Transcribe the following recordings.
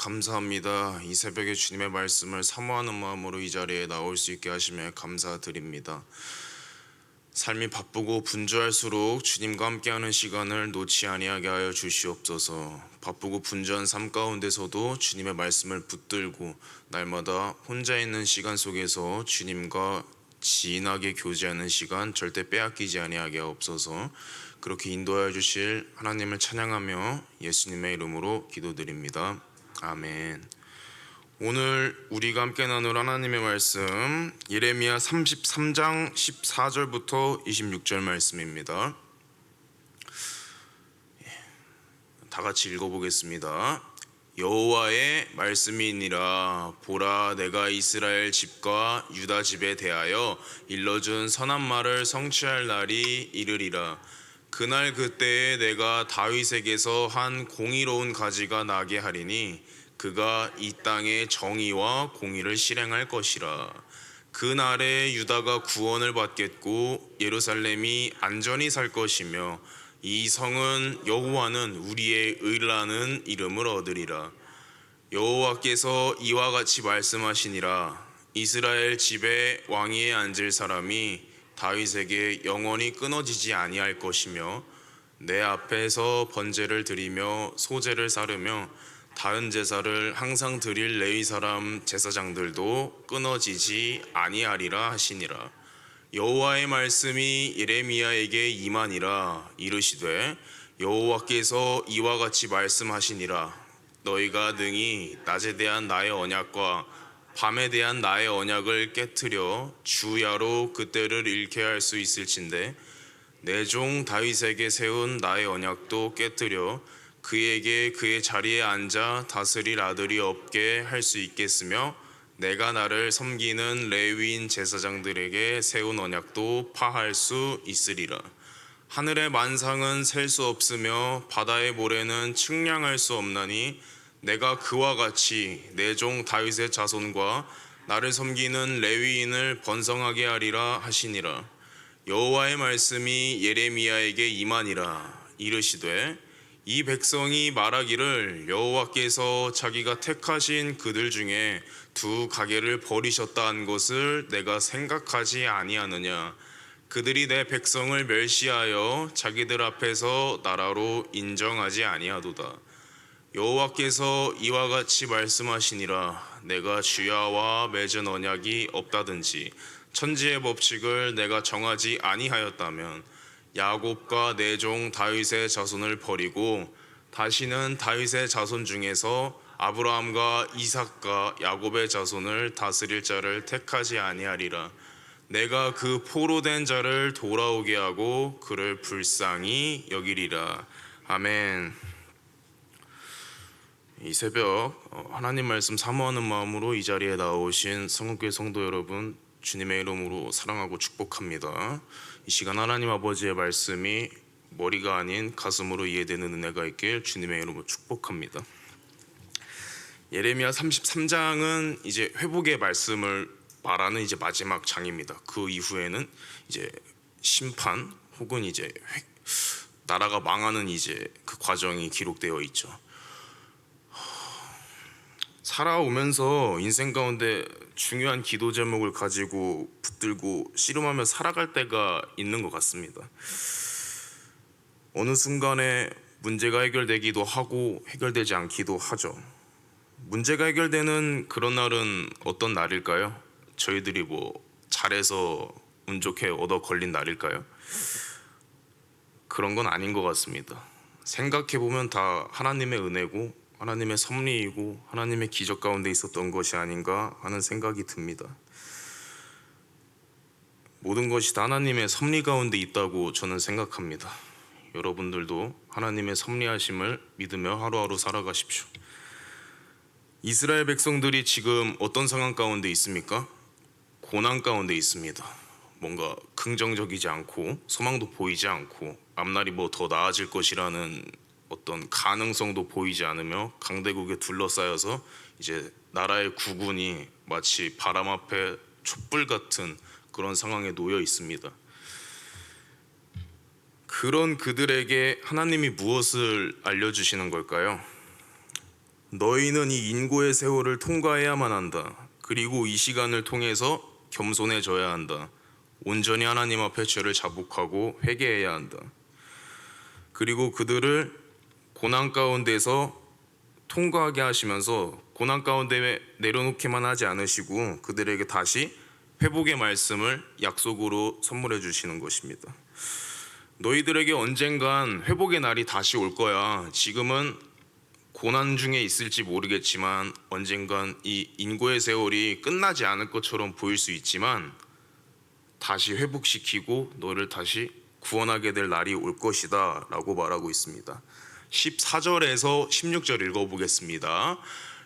감사합니다. 이 새벽에 주님의 말씀을 사모하는 마음으로 이 자리에 나올 수 있게 하심에 감사드립니다. 삶이 바쁘고 분주할수록 주님과 함께하는 시간을 놓지 아니하게 하여 주시옵소서. 바쁘고 분주한 삶 가운데서도 주님의 말씀을 붙들고 날마다 혼자 있는 시간 속에서 주님과 진하게 교제하는 시간 절대 빼앗기지 아니하게 하옵소서. 그렇게 인도하여 주실 하나님을 찬양하며 예수님의 이름으로 기도드립니다. 아멘. 오늘 우리가 함께 나눌 하나님의 말씀 예레미야 33장 14절부터 26절 말씀입니다. 다 같이 읽어보겠습니다. 여호와의 말씀이니라. 보라, 내가 이스라엘 집과 유다 집에 대하여 일러준 선한 말을 성취할 날이 이르리라. 그날 그때에 내가 다윗에게서 한 공의로운 가지가 나게 하리니 그가 이 땅에 정의와 공의를 실행할 것이라. 그날에 유다가 구원을 받겠고 예루살렘이 안전히 살 것이며 이 성은 여호와는 우리의 의라는 이름을 얻으리라. 여호와께서 이와 같이 말씀하시니라. 이스라엘 집에 왕위에 앉을 사람이 다윗에게 영원히 끊어지지 아니할 것이며 내 앞에서 번제를 드리며 소제를 사르며 다은 제사를 항상 드릴 레위 사람 제사장들도 끊어지지 아니하리라 하시니라. 여호와의 말씀이 예레미야에게 임하니라. 이르시되 여호와께서 이와 같이 말씀하시니라. 너희가 능히 낮에 대한 나의 언약과 밤에 대한 나의 언약을 깨트려 주야로 그때를 잃게 할 수 있을진데 내 종 다윗에게 세운 나의 언약도 깨트려 그에게 그의 자리에 앉아 다스릴 아들이 없게 할 수 있겠으며 내가 나를 섬기는 레위인 제사장들에게 세운 언약도 파할 수 있으리라. 하늘의 만상은 셀 수 없으며 바다의 모래는 측량할 수 없나니 내가 그와 같이 내 종 다윗의 자손과 나를 섬기는 레위인을 번성하게 하리라 하시니라. 여호와의 말씀이 예레미야에게 임하니라. 이르시되 이 백성이 말하기를 여호와께서 자기가 택하신 그들 중에 두 가게를 버리셨다 한 것을 내가 생각하지 아니하느냐. 그들이 내 백성을 멸시하여 자기들 앞에서 나라로 인정하지 아니하도다. 여호와께서 이와 같이 말씀하시니라. 내가 주야와 맺은 언약이 없다든지 천지의 법칙을 내가 정하지 아니하였다면 야곱과 내 종 다윗의 자손을 버리고 다시는 다윗의 자손 중에서 아브라함과 이삭과 야곱의 자손을 다스릴 자를 택하지 아니하리라. 내가 그 포로된 자를 돌아오게 하고 그를 불쌍히 여기리라. 아멘. 이 새벽 하나님 말씀 사모하는 마음으로 이 자리에 나오신 성읍교회 성도 여러분, 주님의 이름으로 사랑하고 축복합니다. 이 시간 하나님 아버지의 말씀이 머리가 아닌 가슴으로 이해되는 은혜가 있길 주님의 이름으로 축복합니다. 예레미야 33장은 이제 회복의 말씀을 말하는 이제 마지막 장입니다. 그 이후에는 이제 심판 혹은 이제 나라가 망하는 이제 그 과정이 기록되어 있죠. 살아오면서 인생 가운데 중요한 기도 제목을 가지고 붙들고 씨름하며 살아갈 때가 있는 것 같습니다. 어느 순간에 문제가 해결되기도 하고 해결되지 않기도 하죠. 문제가 해결되는 그런 날은 어떤 날일까요? 저희들이 뭐 잘해서 운 좋게 얻어 걸린 날일까요? 그런 건 아닌 것 같습니다. 생각해보면 다 하나님의 은혜고 하나님의 섭리이고 하나님의 기적 가운데 있었던 것이 아닌가 하는 생각이 듭니다. 모든 것이 다 하나님의 섭리 가운데 있다고 저는 생각합니다. 여러분들도 하나님의 섭리하심을 믿으며 하루하루 살아가십시오. 이스라엘 백성들이 지금 어떤 상황 가운데 있습니까? 고난 가운데 있습니다. 뭔가 긍정적이지 않고 소망도 보이지 않고 앞날이 뭐 더 나아질 것이라는 어떤 가능성도 보이지 않으며 강대국에 둘러싸여서 이제 나라의 국군이 마치 바람 앞에 촛불 같은 그런 상황에 놓여 있습니다. 그런 그들에게 하나님이 무엇을 알려주시는 걸까요? 너희는 이 인고의 세월을 통과해야만 한다. 그리고 이 시간을 통해서 겸손해져야 한다. 온전히 하나님 앞에 죄를 자복하고 회개해야 한다. 그리고 그들을 고난 가운데서 통과하게 하시면서 고난 가운데 내려놓기만 하지 않으시고 그들에게 다시 회복의 말씀을 약속으로 선물해 주시는 것입니다. 너희들에게 언젠간 회복의 날이 다시 올 거야. 지금은 고난 중에 있을지 모르겠지만 언젠간 이 인고의 세월이 끝나지 않을 것처럼 보일 수 있지만 다시 회복시키고 너를 다시 구원하게 될 날이 올 것이다 라고 말하고 있습니다. 14절에서 16절 읽어보겠습니다.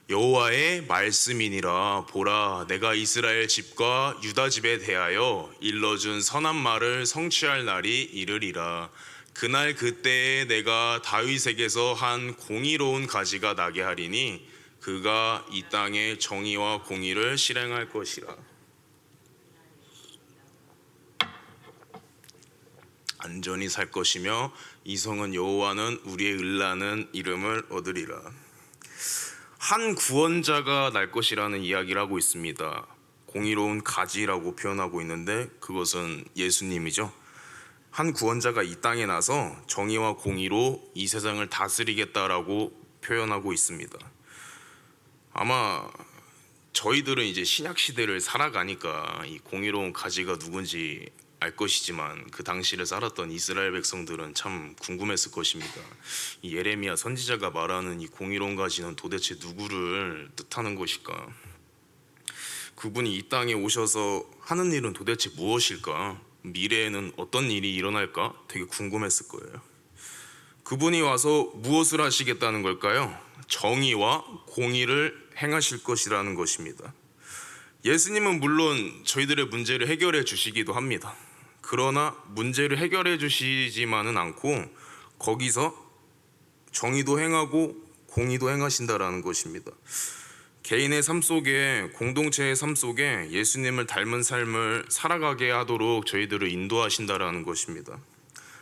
여호와의 말씀이니라. 보라, 내가 이스라엘 집과 유다 집에 대하여 일러준 선한 말을 성취할 날이 이르리라. 그날 그때에 내가 다윗에게서 한 공의로운 가지가 나게 하리니 그가 이 땅에 정의와 공의를 실행할 것이라. 안전히 살 것이며 이성은 여호와는 우리의 을라는 이름을 얻으리라. 한 구원자가 날 것이라는 이야기를 하고 있습니다. 공의로운 가지라고 표현하고 있는데 그것은 예수님이죠. 한 구원자가 이 땅에 나서 정의와 공의로 이 세상을 다스리겠다라고 표현하고 있습니다. 아마 저희들은 이제 신약 시대를 살아가니까 이 공의로운 가지가 누군지 알 것이지만 그 당시를 살았던 이스라엘 백성들은 참 궁금했을 것입니다. 이 예레미야 선지자가 말하는 이 공의로운 가지는 도대체 누구를 뜻하는 것일까? 그분이 이 땅에 오셔서 하는 일은 도대체 무엇일까? 미래에는 어떤 일이 일어날까? 되게 궁금했을 거예요. 그분이 와서 무엇을 하시겠다는 걸까요? 정의와 공의를 행하실 것이라는 것입니다. 예수님은 물론 저희들의 문제를 해결해 주시기도 합니다. 그러나 문제를 해결해 주시지만은 않고 거기서 정의도 행하고 공의도 행하신다라는 것입니다. 개인의 삶 속에, 공동체의 삶 속에 예수님을 닮은 삶을 살아가게 하도록 저희들을 인도하신다라는 것입니다.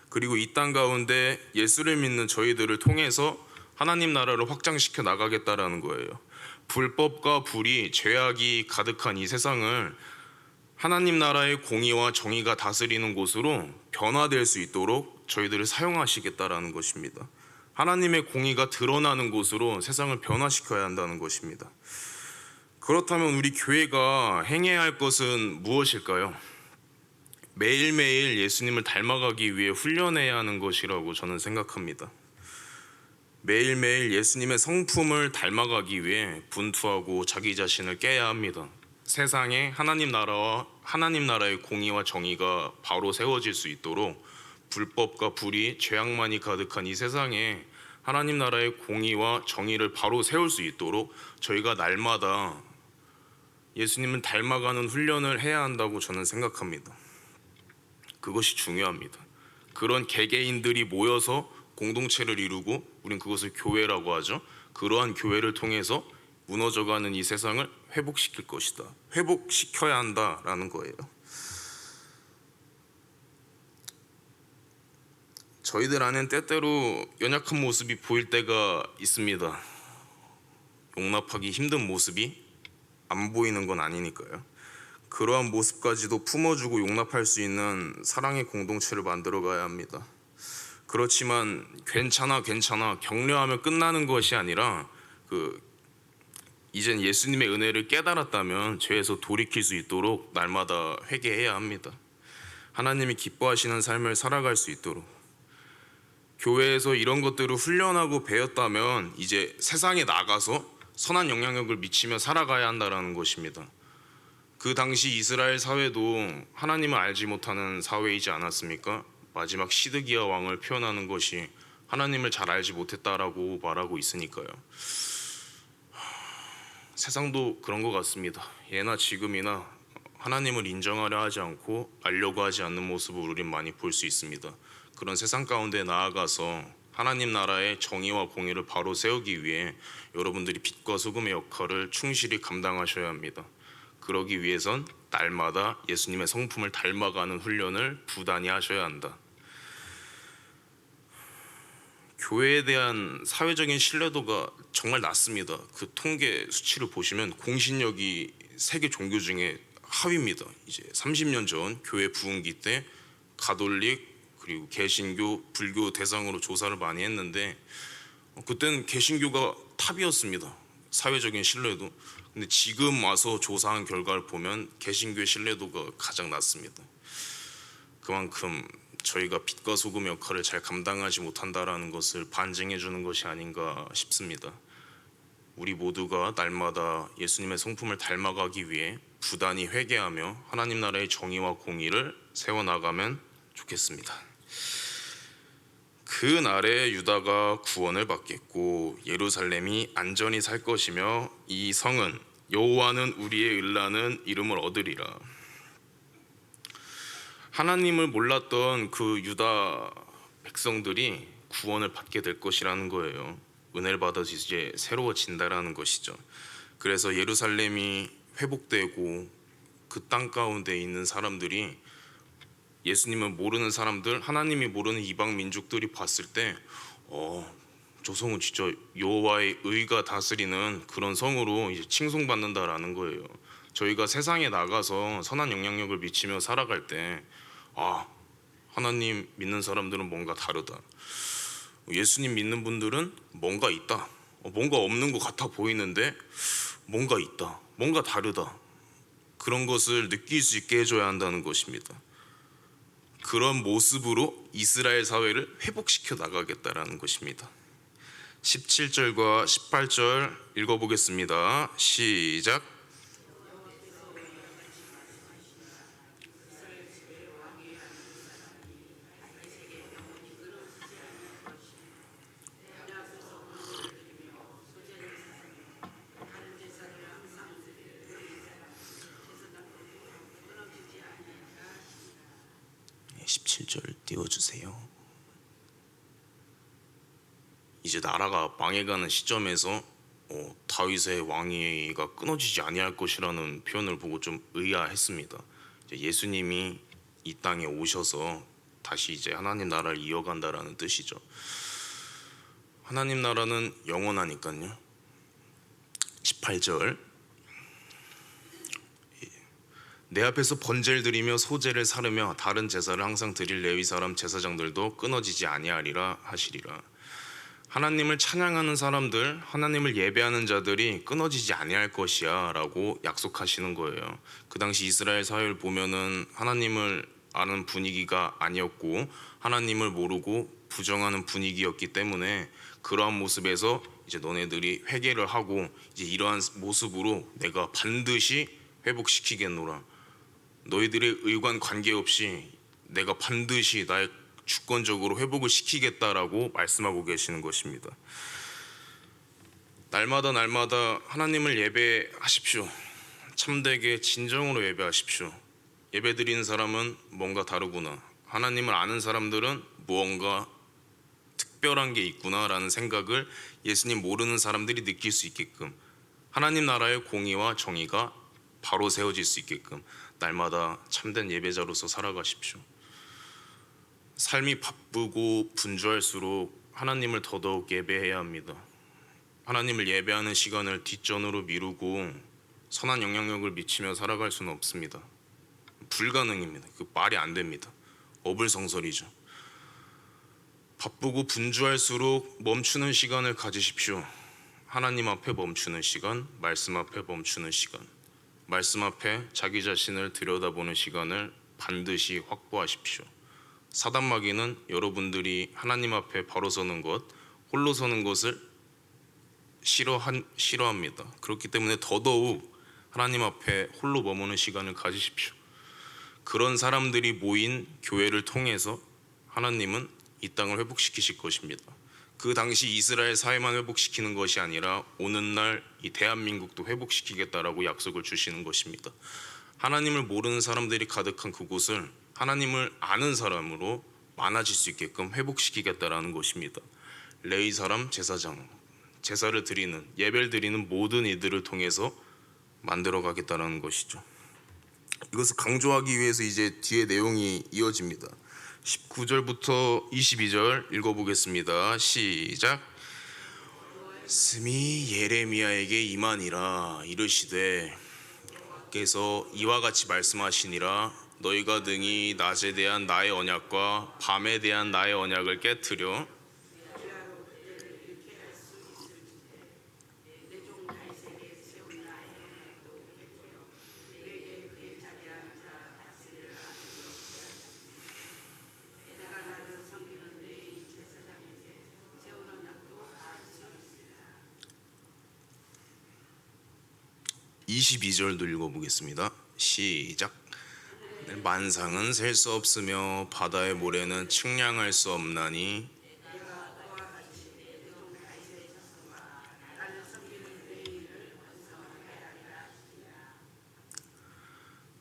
그리고 이 땅 가운데 예수를 믿는 저희들을 통해서 하나님 나라를 확장시켜 나가겠다라는 거예요. 불법과 불의, 죄악이 가득한 이 세상을 하나님 나라의 공의와 정의가 다스리는 곳으로 변화될 수 있도록 저희들을 사용하시겠다라는 것입니다. 하나님의 공의가 드러나는 곳으로 세상을 변화시켜야 한다는 것입니다. 그렇다면 우리 교회가 행해야 할 것은 무엇일까요? 매일매일 예수님을 닮아가기 위해 훈련해야 하는 것이라고 저는 생각합니다. 매일매일 예수님의 성품을 닮아가기 위해 분투하고 자기 자신을 깨야 합니다. 세상에 하나님 나라와 하나님 나라의 공의와 정의가 바로 세워질 수 있도록 불법과 불의, 죄악만이 가득한 이 세상에 하나님 나라의 공의와 정의를 바로 세울 수 있도록 저희가 날마다 예수님을 닮아가는 훈련을 해야 한다고 저는 생각합니다. 그것이 중요합니다. 그런 개개인들이 모여서 공동체를 이루고 우린 그것을 교회라고 하죠. 그러한 교회를 통해서 무너져가는 이 세상을 회복시킬 것이다. 회복시켜야 한다라는 거예요. 저희들 안엔 때때로 연약한 모습이 보일 때가 있습니다. 용납하기 힘든 모습이 안 보이는 건 아니니까요. 그러한 모습까지도 품어주고 용납할 수 있는 사랑의 공동체를 만들어 가야 합니다. 그렇지만 괜찮아 격려하면 끝나는 것이 아니라 이젠 예수님의 은혜를 깨달았다면 죄에서 돌이킬 수 있도록 날마다 회개해야 합니다. 하나님이 기뻐하시는 삶을 살아갈 수 있도록 교회에서 이런 것들을 훈련하고 배웠다면 이제 세상에 나가서 선한 영향력을 미치며 살아가야 한다는 것입니다. 그 당시 이스라엘 사회도 하나님을 알지 못하는 사회이지 않았습니까? 마지막 시드기야 왕을 표현하는 것이 하나님을 잘 알지 못했다라고 말하고 있으니까요. 세상도 그런 것 같습니다. 예나 지금이나 하나님을 인정하려 하지 않고 알려고 하지 않는 모습을 우린 많이 볼 수 있습니다. 그런 세상 가운데 나아가서 하나님 나라의 정의와 공의를 바로 세우기 위해 여러분들이 빛과 소금의 역할을 충실히 감당하셔야 합니다. 그러기 위해선 날마다 예수님의 성품을 닮아가는 훈련을 부단히 하셔야 한다. 교회에 대한 사회적인 신뢰도가 정말 낮습니다. 그 통계 수치를 보시면 공신력이 세계 종교 중에 하위입니다. 이제 30년 전 교회 부흥기 때 가톨릭 그리고 개신교, 불교 대상으로 조사를 많이 했는데 그때는 개신교가 탑이었습니다. 사회적인 신뢰도. 근데 지금 와서 조사한 결과를 보면 개신교의 신뢰도가 가장 낮습니다. 그만큼 저희가 빛과 소금 역할을 잘 감당하지 못한다라는 것을 반증해 주는 것이 아닌가 싶습니다. 우리 모두가 날마다 예수님의 성품을 닮아가기 위해 부단히 회개하며 하나님 나라의 정의와 공의를 세워나가면 좋겠습니다. 그 날에 유다가 구원을 받겠고 예루살렘이 안전히 살 것이며 이 성은 여호와는 우리의 일라는 이름을 얻으리라. 하나님을 몰랐던 그 유다 백성들이 구원을 받게 될 것이라는 거예요. 은혜를 받아서 이제 새로워진다라는 것이죠. 그래서 예루살렘이 회복되고 그 땅 가운데 있는 사람들이 예수님을 모르는 사람들, 하나님이 모르는 이방 민족들이 봤을 때 저 성은 진짜 여호와의 의가 다스리는 그런 성으로 이제 칭송받는다라는 거예요. 저희가 세상에 나가서 선한 영향력을 미치며 살아갈 때 하나님 믿는 사람들은 뭔가 다르다. 예수님 믿는 분들은 뭔가 있다. 뭔가 없는 것 같아 보이는데 뭔가 있다. 뭔가 다르다. 그런 것을 느낄 수 있게 해줘야 한다는 것입니다. 그런 모습으로 이스라엘 사회를 회복시켜 나가겠다라는 것입니다. 17절과 18절 읽어보겠습니다. 시작. 네, 17절 띄워주세요. 이제 나라가 망해가는 시점에서 다윗의 왕위가 끊어지지 아니할 것이라는 표현을 보고 좀 의아했습니다. 이제 예수님이 이 땅에 오셔서 다시 이제 하나님 나라를 이어간다라는 뜻이죠. 하나님 나라는 영원하니까요. 18절 내 앞에서 번제를 드리며 소제를 사르며 다른 제사를 항상 드릴 레위 사람 제사장들도 끊어지지 아니하리라 하시리라. 하나님을 찬양하는 사람들, 하나님을 예배하는 자들이 끊어지지 아니할 것이야 라고 약속하시는 거예요. 그 당시 이스라엘 사회를 보면은 하나님을 아는 분위기가 아니었고 하나님을 모르고 부정하는 분위기였기 때문에 그러한 모습에서 이제 너네들이 회개를 하고 이제 이러한 모습으로 내가 반드시 회복시키겠노라. 너희들의 의관 관계없이 내가 반드시 나의 주권적으로 회복을 시키겠다라고 말씀하고 계시는 것입니다. 날마다 하나님을 예배하십시오. 참되게 진정으로 예배하십시오. 예배드리는 사람은 뭔가 다르구나. 하나님을 아는 사람들은 무언가 특별한 게 있구나라는 생각을 예수님 모르는 사람들이 느낄 수 있게끔 하나님 나라의 공의와 정의가 바로 세워질 수 있게끔 날마다 참된 예배자로서 살아가십시오. 삶이 바쁘고 분주할수록 하나님을 더더욱 예배해야 합니다. 하나님을 예배하는 시간을 뒷전으로 미루고 선한 영향력을 미치며 살아갈 수는 없습니다. 불가능입니다. 그 말이 안 됩니다. 어불성설이죠. 바쁘고 분주할수록 멈추는 시간을 가지십시오. 하나님 앞에 멈추는 시간, 말씀 앞에 멈추는 시간, 말씀 앞에 자기 자신을 들여다보는 시간을 반드시 확보하십시오. 사단마귀는 여러분들이 하나님 앞에 바로 서는 것, 홀로 서는 것을 싫어합니다. 그렇기 때문에 더더욱 하나님 앞에 홀로 머무는 시간을 가지십시오. 그런 사람들이 모인 교회를 통해서 하나님은 이 땅을 회복시키실 것입니다. 그 당시 이스라엘 사회만 회복시키는 것이 아니라 오늘날 이 대한민국도 회복시키겠다라고 약속을 주시는 것입니다. 하나님을 모르는 사람들이 가득한 그곳을 하나님을 아는 사람으로 많아질 수 있게끔 회복시키겠다라는 것입니다. 레위 사람 제사장, 제사를 드리는, 예배를 드리는 모든 이들을 통해서 만들어 가겠다라는 것이죠. 이것을 강조하기 위해서 이제 뒤에 내용이 이어집니다. 19절부터 22절 읽어보겠습니다. 시작. 말씀이 예레미야에게 임하니라. 이르시되 께서 이와 같이 말씀하시니라. 너희가 능히 낮에 대한 나의 언약과 밤에 대한 나의 언약을 깨트려 (22) 절도 읽어보겠습니다. 시작. 만상은 셀 수 없으며 바다의 모래는 측량할 수 없나니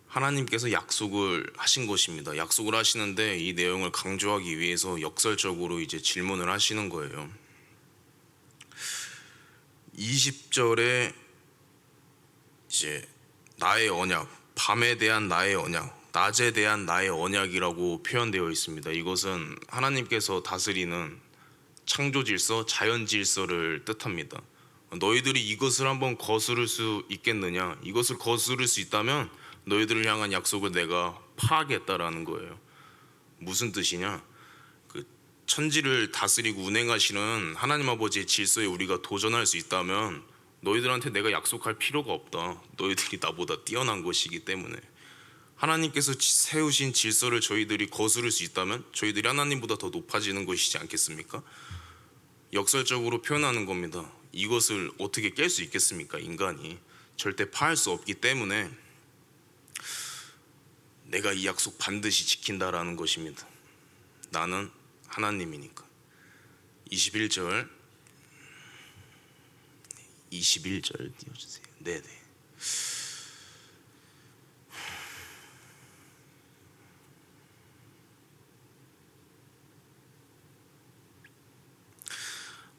하나님께서 약속을 하신 것입니다. 약속을 하시는데 이 내용을 강조하기 위해서 역설적으로 이제 질문을 하시는 거예요. 20절에 이제 나의 언약, 밤에 대한 나의 언약, 낮에 대한 나의 언약이라고 표현되어 있습니다. 이것은 하나님께서 다스리는 창조 질서, 자연 질서를 뜻합니다. 너희들이 이것을 한번 거스를 수 있겠느냐? 이것을 거스를 수 있다면 너희들을 향한 약속을 내가 파하겠다라는 거예요. 무슨 뜻이냐? 그 천지를 다스리고 운행하시는 하나님 아버지의 질서에 우리가 도전할 수 있다면 너희들한테 내가 약속할 필요가 없다. 너희들이 나보다 뛰어난 것이기 때문에. 하나님께서 세우신 질서를 저희들이 거스를 수 있다면 저희들이 하나님보다 더 높아지는 것이지 않겠습니까? 역설적으로 표현하는 겁니다. 이것을 어떻게 깰 수 있겠습니까? 인간이 절대 파할 수 없기 때문에 내가 이 약속 반드시 지킨다라는 것입니다. 나는 하나님이니까. 21절 띄워주세요. 네네.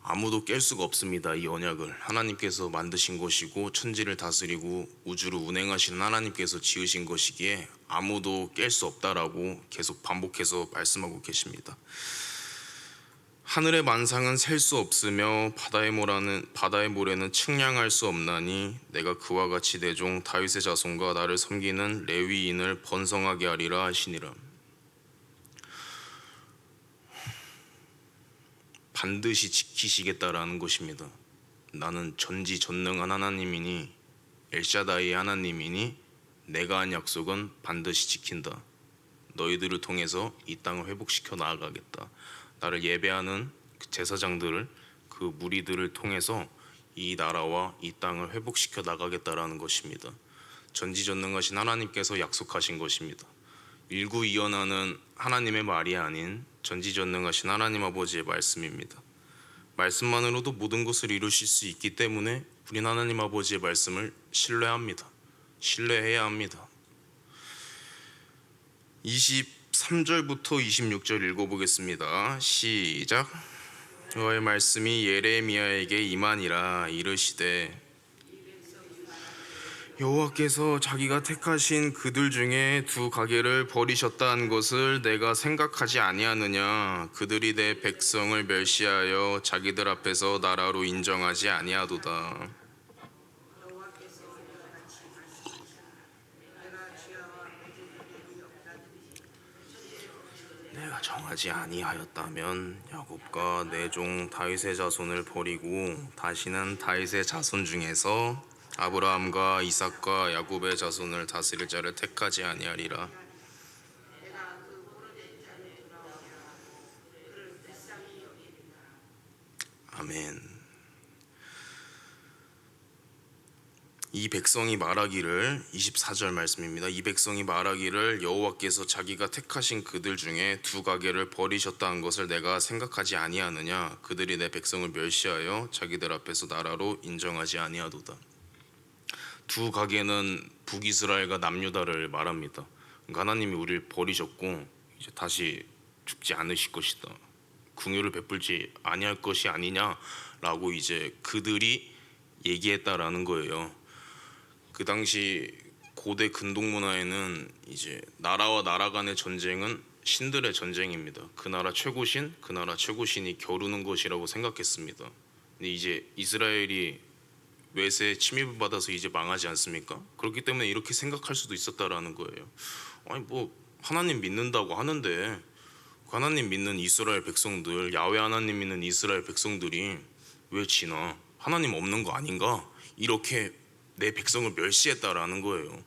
아무도 깰 수가 없습니다. 이 언약을 하나님께서 만드신 것이고 천지를 다스리고 우주를 운행하시는 하나님께서 지으신 것이기에 아무도 깰 수 없다라고 계속 반복해서 말씀하고 계십니다. 하늘의 만상은 셀 수 없으며 바다의 모래는 측량할 수 없나니 내가 그와 같이 내 종 다윗의 자손과 나를 섬기는 레위인을 번성하게 하리라 하시니라. 반드시 지키시겠다라는 것입니다. 나는 전지전능한 하나님이니 엘샤다이의 하나님이니 내가 한 약속은 반드시 지킨다. 너희들을 통해서 이 땅을 회복시켜 나아가겠다. 나를 예배하는 제사장들을 그 무리들을 통해서 이 나라와 이 땅을 회복시켜 나가겠다라는 것입니다. 전지전능하신 하나님께서 약속하신 것입니다. 일구이연하는 하나님의 말이 아닌 전지전능하신 하나님 아버지의 말씀입니다. 말씀만으로도 모든 것을 이루실 수 있기 때문에 우리는 하나님 아버지의 말씀을 신뢰합니다. 신뢰해야 합니다. 23절부터 26절 읽어보겠습니다. 시작. 여호와의 말씀이 예레미야에게 임하니라. 이르시되 여호와께서 자기가 택하신 그들 중에 두 가게를 버리셨다는 것을 내가 생각하지 아니하느냐. 그들이 내 백성을 멸시하여 자기들 앞에서 나라로 인정하지 아니하도다. 내가 정하지 아니하였다면 야곱과 내 종 다윗의 자손을 버리고 다시는 다윗의 자손 중에서 아브라함과 이삭과 야곱의 자손을 다스릴 자를 택하지 아니하리라. 아멘. 이 백성이 말하기를 24절 말씀입니다. 이 백성이 말하기를 여호와께서 자기가 택하신 그들 중에 두 가게를 버리셨다는 것을 내가 생각하지 아니하느냐. 그들이 내 백성을 멸시하여 자기들 앞에서 나라로 인정하지 아니하도다. 두 가게는 북이스라엘과 남유다를 말합니다. 그러니까 하나님이 우리를 버리셨고 이제 다시 죽지 않으실 것이다. 긍휼을 베풀지 아니할 것이 아니냐라고 이제 그들이 얘기했다라는 거예요. 그 당시 고대 근동 문화에는 이제 나라와 나라 간의 전쟁은 신들의 전쟁입니다. 그 나라 최고신, 그 나라 최고신이 겨루는 것이라고 생각했습니다. 근데 이제 이스라엘이 외세에 침입을 받아서 이제 망하지 않습니까? 그렇기 때문에 이렇게 생각할 수도 있었다라는 거예요. 아니 뭐 하나님 믿는다고 하는데 하나님 믿는 이스라엘 백성들, 야훼 하나님 믿는 이스라엘 백성들이 왜 지나? 하나님 없는 거 아닌가? 이렇게 내 백성을 멸시했다라는 거예요.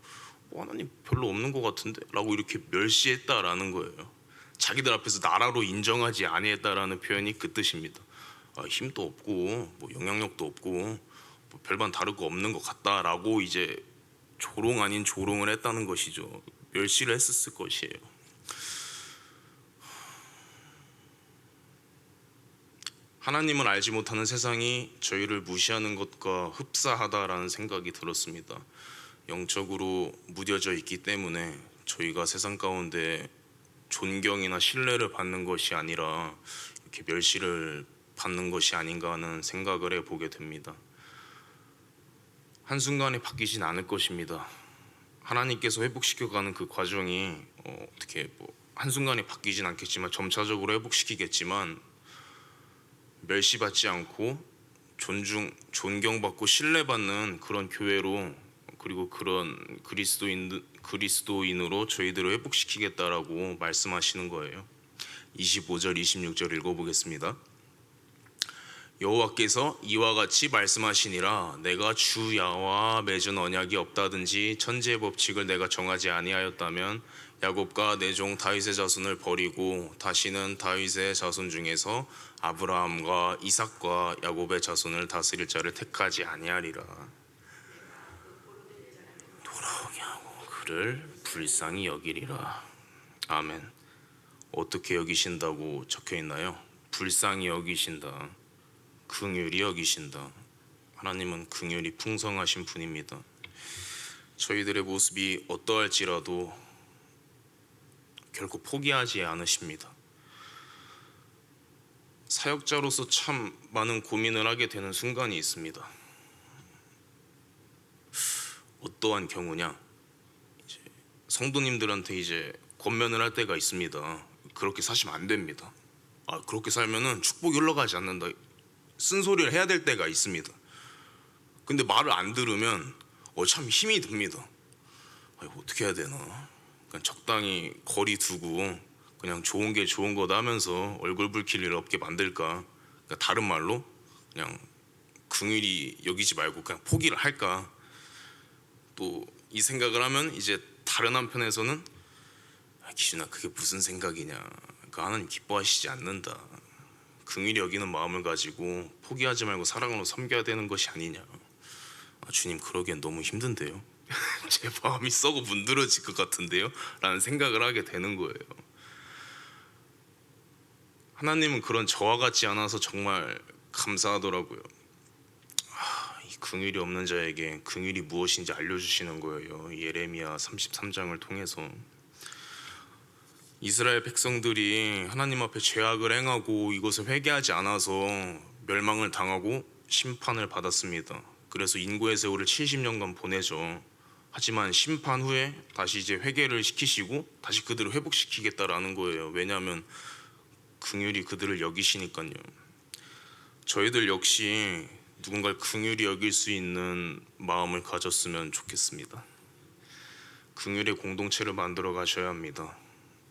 뭐 하나님 별로 없는 것 같은데? 라고 이렇게 멸시했다라는 거예요. 자기들 앞에서 나라로 인정하지 아니했다라는 표현이 그 뜻입니다. 힘도 없고 뭐 영향력도 없고 뭐 별반 다를 거 없는 것 같다라고 이제 조롱 아닌 조롱을 했다는 것이죠. 멸시를 했었을 것이에요. 하나님을 알지 못하는 세상이 저희를 무시하는 것과 흡사하다라는 생각이 들었습니다. 영적으로 무뎌져 있기 때문에 저희가 세상 가운데 존경이나 신뢰를 받는 것이 아니라 이렇게 멸시를 받는 것이 아닌가 하는 생각을 해보게 됩니다. 한순간에 바뀌진 않을 것입니다. 하나님께서 회복시켜가는 그 과정이 어떻게 뭐 한순간에 바뀌진 않겠지만 점차적으로 회복시키겠지만 멸시받지 않고 존경받고 신뢰받는 그런 교회로 그리고 그런 그리스도인으로 저희들을 회복시키겠다라고 말씀하시는 거예요. 25절 26절 읽어보겠습니다. 여호와께서 이와 같이 말씀하시니라 내가 주 야와 맺은 언약이 없다든지 천지의 법칙을 내가 정하지 아니하였다면 야곱과 내 종 다윗의 자손을 버리고 다시는 다윗의 자손 중에서 아브라함과 이삭과 야곱의 자손을 다스릴 자를 택하지 아니하리라. 돌아오게 하고 그를 불쌍히 여기리라. 아멘. 어떻게 여기신다고 적혀 있나요? 불쌍히 여기신다. 긍휼히 여기신다. 하나님은 긍휼이 풍성하신 분입니다. 저희들의 모습이 어떠할지라도 결코 포기하지 않으십니다. 사역자로서 참 많은 고민을 하게 되는 순간이 있습니다. 어떠한 경우냐? 성도님들한테 이제 권면을 할 때가 있습니다. 그렇게 사시면 안 됩니다. 그렇게 살면은 축복이 흘러가지 않는다. 쓴소리를 해야 될 때가 있습니다. 근데 말을 안 들으면 참 힘이 듭니다. 어떻게 해야 되나? 그냥 적당히 거리 두고 그냥 좋은 게 좋은 거다 하면서 얼굴 붉힐 일 없게 만들까? 그러니까 다른 말로 그냥 긍휼히 여기지 말고 그냥 포기를 할까? 또 이 생각을 하면 이제 다른 한편에서는 기준아 그게 무슨 생각이냐? 그러니까 하나님 기뻐하시지 않는다. 긍휼히 여기는 마음을 가지고 포기하지 말고 사랑으로 섬겨야 되는 것이 아니냐. 주님 그러기엔 너무 힘든데요. 제 마음이 썩어 문드러질 것 같은데요? 라는 생각을 하게 되는 거예요. 하나님은 그런 저와 같지 않아서 정말 감사하더라고요. 이 긍휼이 없는 자에게 긍휼이 무엇인지 알려주시는 거예요. 예레미야 33장을 통해서. 이스라엘 백성들이 하나님 앞에 죄악을 행하고 이것을 회개하지 않아서 멸망을 당하고 심판을 받았습니다. 그래서 인고의 세월을 70년간 보내죠. 하지만 심판 후에 다시 이제 회개를 시키시고 다시 그들을 회복시키겠다라는 거예요. 왜냐하면 긍휼히 그들을 여기시니까요. 저희들 역시 누군가를 긍휼히 여길 수 있는 마음을 가졌으면 좋겠습니다. 긍휼의 공동체를 만들어 가셔야 합니다.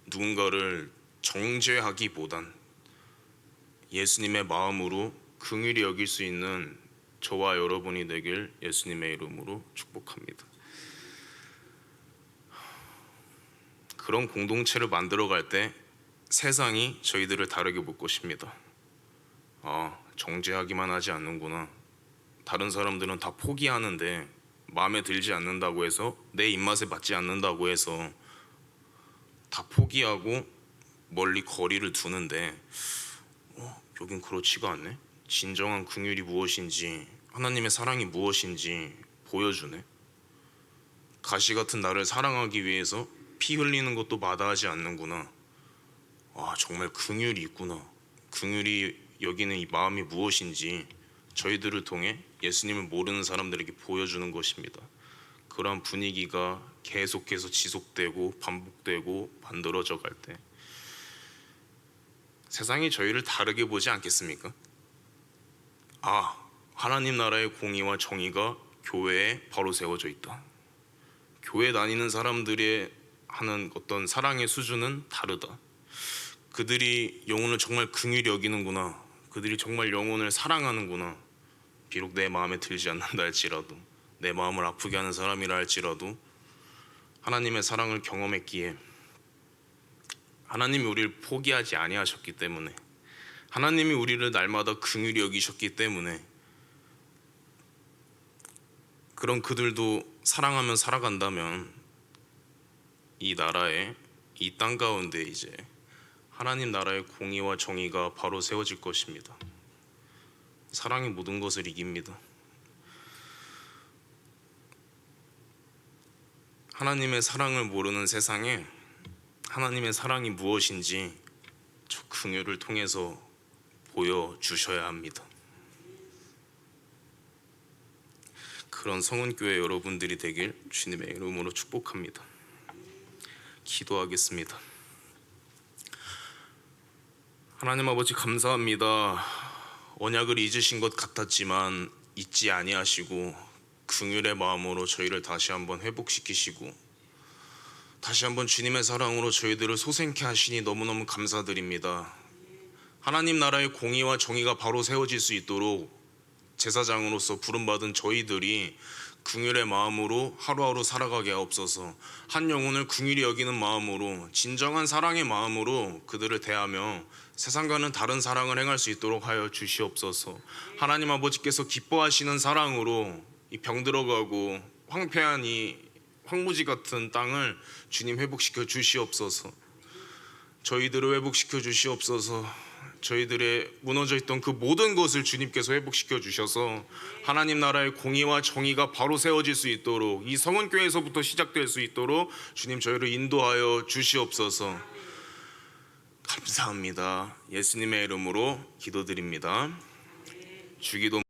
누군가를 정죄하기보단 예수님의 마음으로 긍휼히 여길 수 있는 저와 여러분이 되길 예수님의 이름으로 축복합니다. 그런 공동체를 만들어 갈 때 세상이 저희들을 다르게 볼 것입니다. 정죄하기만 하지 않는구나. 다른 사람들은 다 포기하는데 마음에 들지 않는다고 해서 내 입맛에 맞지 않는다고 해서 다 포기하고 멀리 거리를 두는데 여긴 그렇지가 않네. 진정한 긍휼이 무엇인지 하나님의 사랑이 무엇인지 보여주네. 가시 같은 나를 사랑하기 위해서 피 흘리는 것도 마다하지 않는구나. 정말 긍휼이 있구나. 긍휼이 여기는 이 마음이 무엇인지 저희들을 통해 예수님을 모르는 사람들에게 보여주는 것입니다. 그러한 분위기가 계속해서 지속되고 반복되고 만들어져 갈 때 세상이 저희를 다르게 보지 않겠습니까? 하나님 나라의 공의와 정의가 교회에 바로 세워져 있다. 교회 다니는 사람들의 하는 어떤 사랑의 수준은 다르다. 그들이 영혼을 정말 긍휼히 여기는구나. 그들이 정말 영혼을 사랑하는구나. 비록 내 마음에 들지 않는다 할지라도, 내 마음을 아프게 하는 사람이라 할지라도 하나님의 사랑을 경험했기에, 하나님이 우리를 포기하지 아니하셨기 때문에, 하나님이 우리를 날마다 긍휼히 여기셨기 때문에 그런 그들도 사랑하며 살아간다면 이 나라에, 이 땅 가운데 이제 하나님 나라의 공의와 정의가 바로 세워질 것입니다. 사랑이 모든 것을 이깁니다. 하나님의 사랑을 모르는 세상에 하나님의 사랑이 무엇인지 저 긍휼을 통해서 보여주셔야 합니다. 그런 성은교회 여러분들이 되길 주님의 이름으로 축복합니다. 기도하겠습니다. 하나님 아버지, 감사합니다. 언약을 잊으신 것 같았지만 잊지 아니하시고 긍휼의 마음으로 저희를 다시 한번 회복시키시고 다시 한번 주님의 사랑으로 저희들을 소생케 하시니 너무너무 감사드립니다. 하나님 나라의 공의와 정의가 바로 세워질 수 있도록 제사장으로서 부름받은 저희들이 긍휼의 마음으로 하루하루 살아가게 하옵소서. 한 영혼을 긍휼히 여기는 마음으로, 진정한 사랑의 마음으로 그들을 대하며 세상과는 다른 사랑을 행할 수 있도록 하여 주시옵소서. 하나님 아버지께서 기뻐하시는 사랑으로 이 병들어가고 황폐한 이 황무지 같은 땅을 주님 회복시켜 주시옵소서. 저희들을 회복시켜 주시옵소서. 저희들의 무너져 있던 그 모든 것을 주님께서 회복시켜 주셔서 하나님 나라의 공의와 정의가 바로 세워질 수 있도록, 이 성은교회에서부터 시작될 수 있도록 주님 저희를 인도하여 주시옵소서. 감사합니다. 예수님의 이름으로 기도드립니다. 주기도